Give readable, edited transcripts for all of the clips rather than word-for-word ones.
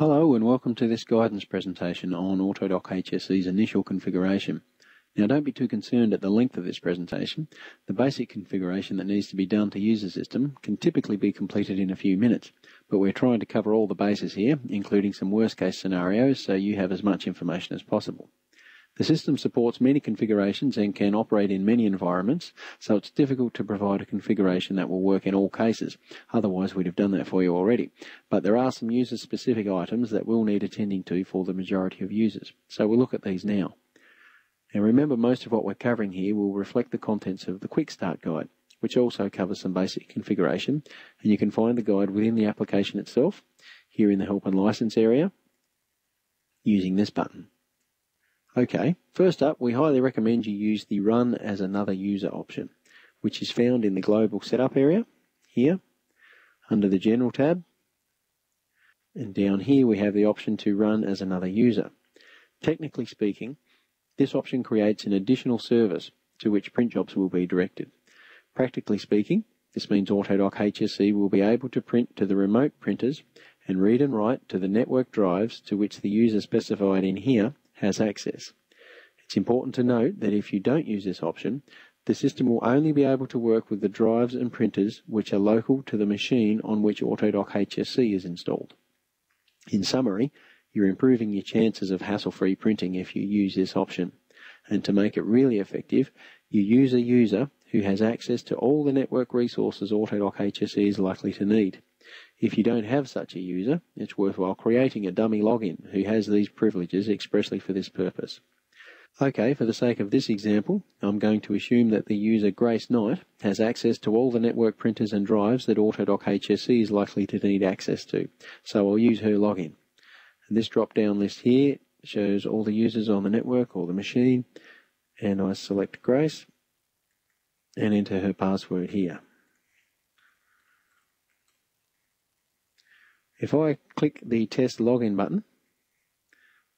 Hello and welcome to this guidance presentation on AutoDoc HSE's initial configuration. Now don't be too concerned at the length of this presentation. The basic configuration that needs to be done to use the system can typically be completed in a few minutes, but we're trying to cover all the bases here, including some worst case scenarios, so you have as much information as possible. The system supports many configurations and can operate in many environments, so it's difficult to provide a configuration that will work in all cases. Otherwise, we'd have done that for you already. But there are some user-specific items that will need attending to for the majority of users. So we'll look at these now. And remember, most of what we're covering here will reflect the contents of the Quick Start Guide, which also covers some basic configuration. And you can find the guide within the application itself, here in the Help and License area, using this button. Okay, first up, we highly recommend you use the Run as Another User option, which is found in the Global Setup area, here, under the General tab. And down here we have the option to Run as Another User. Technically speaking, this option creates an additional service to which print jobs will be directed. Practically speaking, this means AutoDoc HSE will be able to print to the remote printers and read and write to the network drives to which the user specified in here has access. It's important to note that if you don't use this option, the system will only be able to work with the drives and printers which are local to the machine on which AutoDoc HSE is installed. In summary, you're improving your chances of hassle-free printing if you use this option. And to make it really effective, you use a user who has access to all the network resources AutoDoc HSE is likely to need. If you don't have such a user, it's worthwhile creating a dummy login who has these privileges expressly for this purpose. Okay, for the sake of this example, I'm going to assume that the user Grace Knight has access to all the network printers and drives that AutoDoc HSE is likely to need access to, so I'll use her login. And this drop-down list here shows all the users on the network or the machine, and I select Grace and enter her password here. If I click the Test Login button,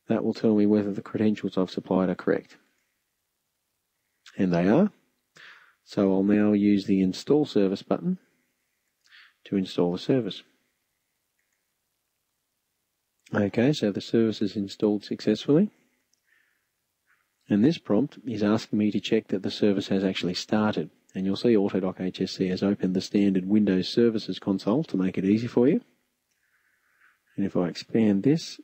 that will tell me whether the credentials I've supplied are correct. And they are. So I'll now use the Install Service button to install the service. Okay, so the service is installed successfully. And this prompt is asking me to check that the service has actually started. And you'll see AutoDoc HSE has opened the standard Windows Services console to make it easy for you. And if I expand this,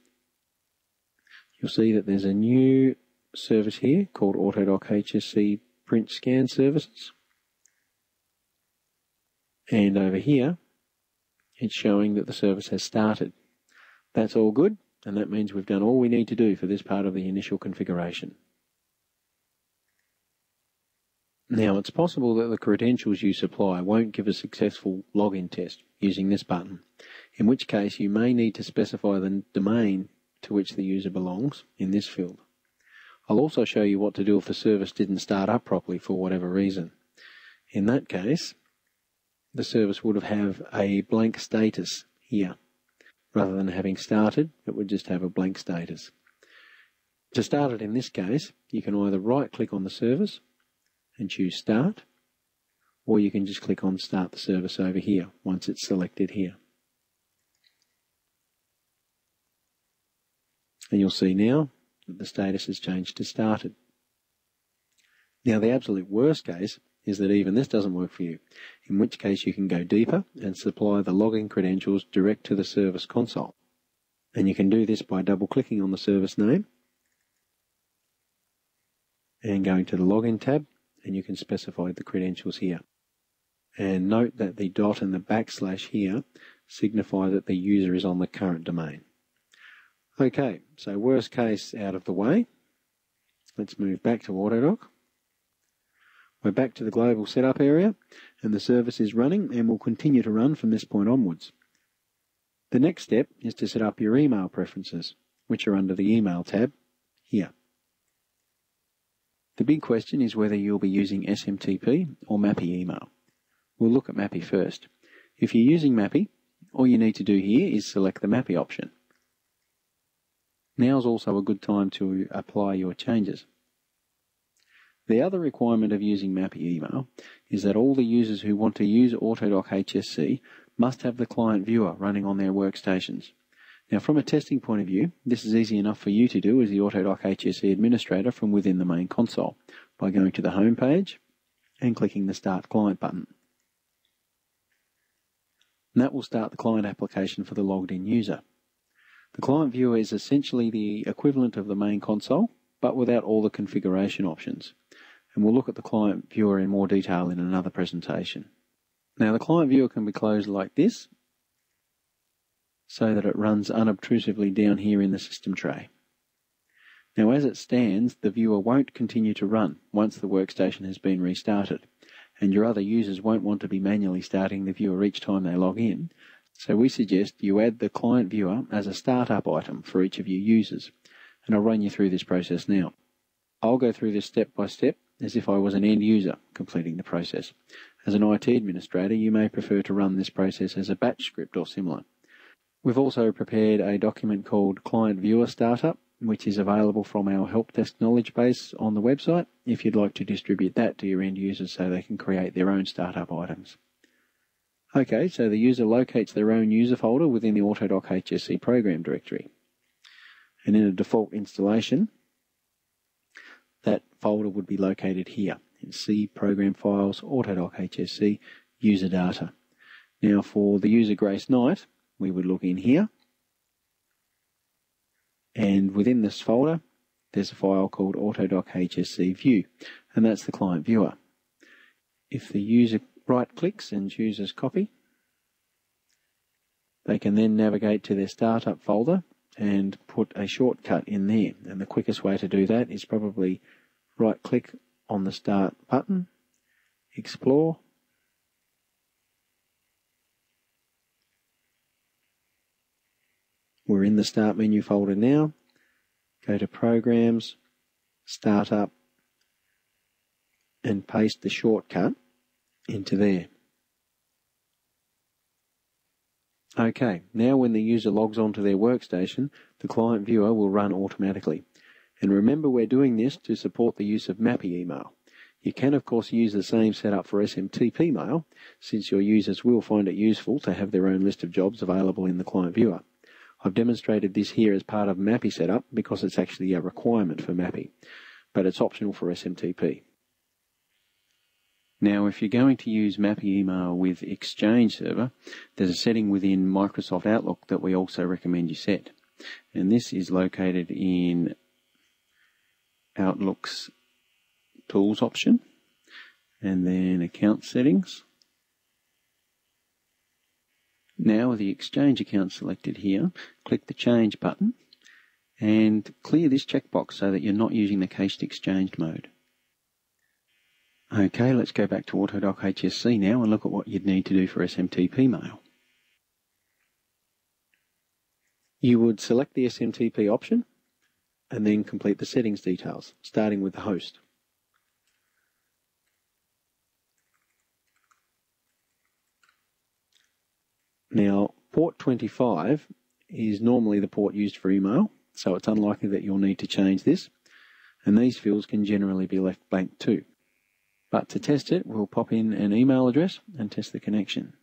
you'll see that there's a new service here called AutoDoc HSE Print Scan Services. And over here, it's showing that the service has started. That's all good, and that means we've done all we need to do for this part of the initial configuration. Now, it's possible that the credentials you supply won't give a successful login test using this button, in which case you may need to specify the domain to which the user belongs in this field. I'll also show you what to do if the service didn't start up properly for whatever reason. In that case, the service would have a blank status here. Rather than having started, it would just have a blank status. To start it in this case, you can either right-click on the service and choose Start, or you can just click on Start the Service over here once it's selected here. And you'll see now that the status has changed to Started. Now the absolute worst case is that even this doesn't work for you, in which case you can go deeper and supply the login credentials direct to the service console. And you can do this by double-clicking on the service name and going to the Login tab, and you can specify the credentials here. And note that the dot and the backslash here signify that the user is on the current domain. Okay, so worst case out of the way. Let's move back to AutoDoc. We're back to the global setup area, and the service is running and will continue to run from this point onwards. The next step is to set up your email preferences, which are under the Email tab here. The big question is whether you'll be using SMTP or MAPI email. We'll look at MAPI first. If you're using MAPI, all you need to do here is select the MAPI option. Now's also a good time to apply your changes. The other requirement of using MAPI email is that all the users who want to use AutoDoc HSE must have the client viewer running on their workstations. Now, from a testing point of view, this is easy enough for you to do as the AutoDoc HSE administrator from within the main console by going to the home page and clicking the Start Client button. And that will start the client application for the logged in user. The client viewer is essentially the equivalent of the main console, but without all the configuration options. And we'll look at the client viewer in more detail in another presentation. Now, the client viewer can be closed like this, so that it runs unobtrusively down here in the system tray. Now, as it stands, the viewer won't continue to run once the workstation has been restarted, and your other users won't want to be manually starting the viewer each time they log in, so we suggest you add the client viewer as a startup item for each of your users, and I'll run you through this process now. I'll go through this step by step as if I was an end user completing the process. As an IT administrator, you may prefer to run this process as a batch script or similar. We've also prepared a document called Client Viewer Startup, which is available from our help desk knowledge base on the website if you'd like to distribute that to your end users so they can create their own startup items. Okay, so the user locates their own user folder within the AutoDoc HSE program directory. And in a default installation, that folder would be located here in C, Program Files, AutoDoc HSE, User Data. Now for the user Grace Knight, we would look in here, and within this folder there's a file called AutoDoc HSE View, and that's the client viewer. If the user right clicks and chooses copy, they can then navigate to their startup folder and put a shortcut in there, and the quickest way to do that is probably right click on the start button, explore, we're in the Start menu folder now. Go to Programs, Startup, and paste the shortcut into there. Okay, now when the user logs onto their workstation, the client viewer will run automatically. And remember, we're doing this to support the use of MAPI email. You can, of course, use the same setup for SMTP mail, since your users will find it useful to have their own list of jobs available in the client viewer. I've demonstrated this here as part of MAPI setup because it's actually a requirement for MAPI, but it's optional for SMTP. Now, if you're going to use MAPI email with Exchange Server, there's a setting within Microsoft Outlook that we also recommend you set. And this is located in Outlook's Tools option, and then Account Settings. Now with the Exchange account selected here, click the Change button and clear this checkbox so that you're not using the cached Exchange mode. Okay, let's go back to AutoDoc HSE now and look at what you'd need to do for SMTP mail. You would select the SMTP option and then complete the settings details, starting with the host. Now, port 25 is normally the port used for email, so it's unlikely that you'll need to change this, and these fields can generally be left blank too. But to test it, we'll pop in an email address and test the connection.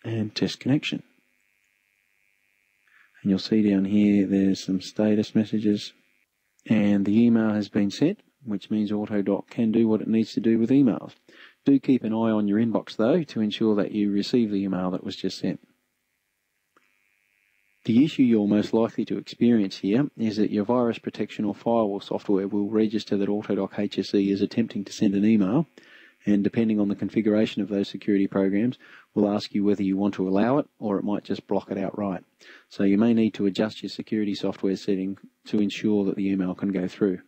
And test connection. And you'll see down here there's some status messages, and the email has been sent, which means AutoDoc can do what it needs to do with emails. Do keep an eye on your inbox though to ensure that you receive the email that was just sent. The issue you're most likely to experience here is that your virus protection or firewall software will register that AutoDoc HSE is attempting to send an email, and depending on the configuration of those security programs, will ask you whether you want to allow it or it might just block it outright. So you may need to adjust your security software setting to ensure that the email can go through.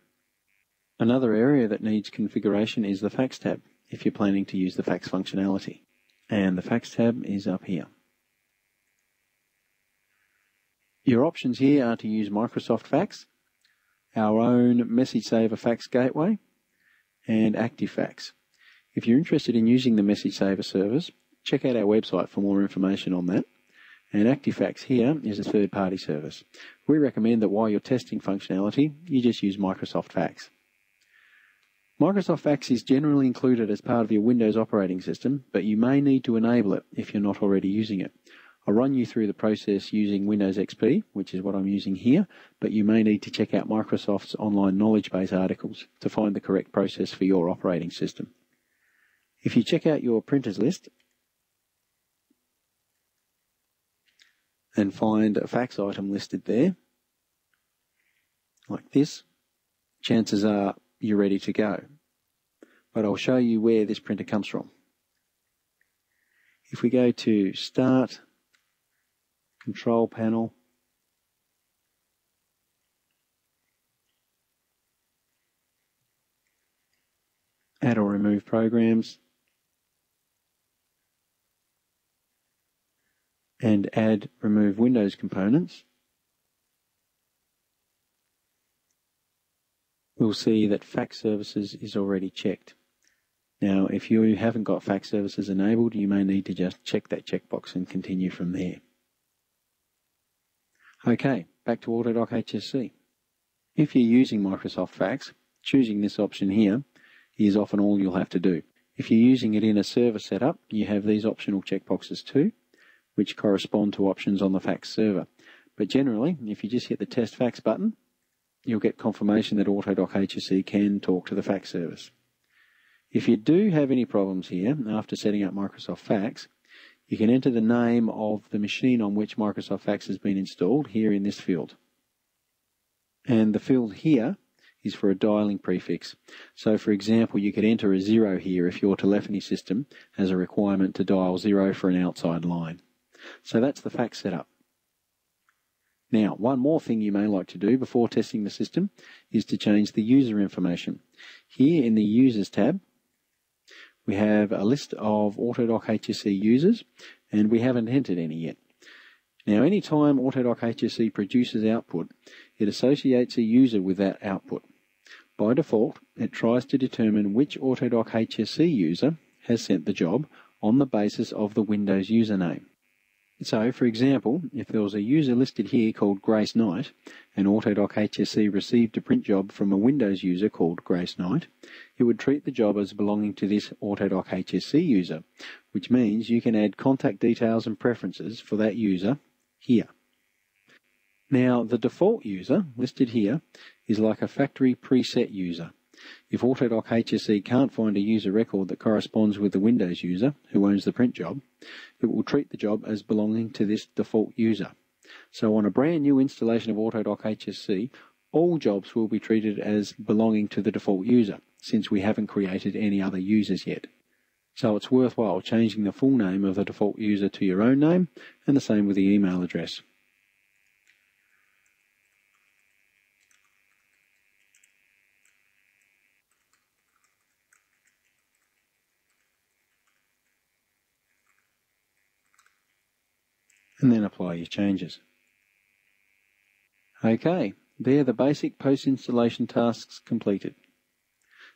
Another area that needs configuration is the fax tab, if you're planning to use the fax functionality. And the fax tab is up here. Your options here are to use Microsoft Fax, our own Message Saver Fax Gateway, and ActiveFax. If you're interested in using the Message Saver service, check out our website for more information on that. And ActiveFax here is a third-party service. We recommend that while you're testing functionality, you just use Microsoft Fax. Microsoft Fax is generally included as part of your Windows operating system, but you may need to enable it if you're not already using it. I'll run you through the process using Windows XP, which is what I'm using here, but you may need to check out Microsoft's online knowledge base articles to find the correct process for your operating system. If you check out your printers list and find a fax item listed there, like this, chances are you're ready to go. But I'll show you where this printer comes from. If we go to Start, Control Panel, Add or Remove Programs, and Add Remove Windows Components, we'll see that Fax Services is already checked. Now, if you haven't got Fax Services enabled, you may need to just check that checkbox and continue from there. Okay, back to AutoDoc HSE. If you're using Microsoft Fax, choosing this option here is often all you'll have to do. If you're using it in a server setup, you have these optional checkboxes too, which correspond to options on the fax server. But generally, if you just hit the Test Fax button, you'll get confirmation that AutoDoc HSE can talk to the fax service. If you do have any problems here after setting up Microsoft Fax, you can enter the name of the machine on which Microsoft Fax has been installed here in this field. And the field here is for a dialing prefix. So for example, you could enter a 0 here if your telephony system has a requirement to dial 0 for an outside line. So that's the fax setup. Now, one more thing you may like to do before testing the system is to change the user information. Here in the Users tab, we have a list of AutoDoc HSE users, and we haven't entered any yet. Now, anytime AutoDoc HSE produces output, it associates a user with that output. By default, it tries to determine which AutoDoc HSE user has sent the job on the basis of the Windows username. So, for example, if there was a user listed here called Grace Knight, and AutoDoc HSE received a print job from a Windows user called Grace Knight, it would treat the job as belonging to this AutoDoc HSE user, which means you can add contact details and preferences for that user here. Now, the default user listed here is like a factory preset user. If AutoDoc HSE can't find a user record that corresponds with the Windows user who owns the print job, it will treat the job as belonging to this default user. So on a brand new installation of AutoDoc HSE, all jobs will be treated as belonging to the default user, since we haven't created any other users yet. So it's worthwhile changing the full name of the default user to your own name, and the same with the email address. And then apply your changes. Okay, there are the basic post-installation tasks completed.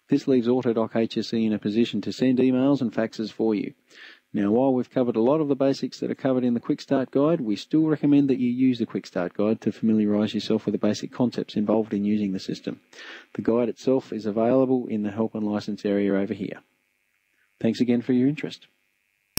This leaves AutoDoc HSE in a position to send emails and faxes for you. Now, while we've covered a lot of the basics that are covered in the Quick Start Guide, we still recommend that you use the Quick Start Guide to familiarise yourself with the basic concepts involved in using the system. The guide itself is available in the Help and License area over here. Thanks again for your interest.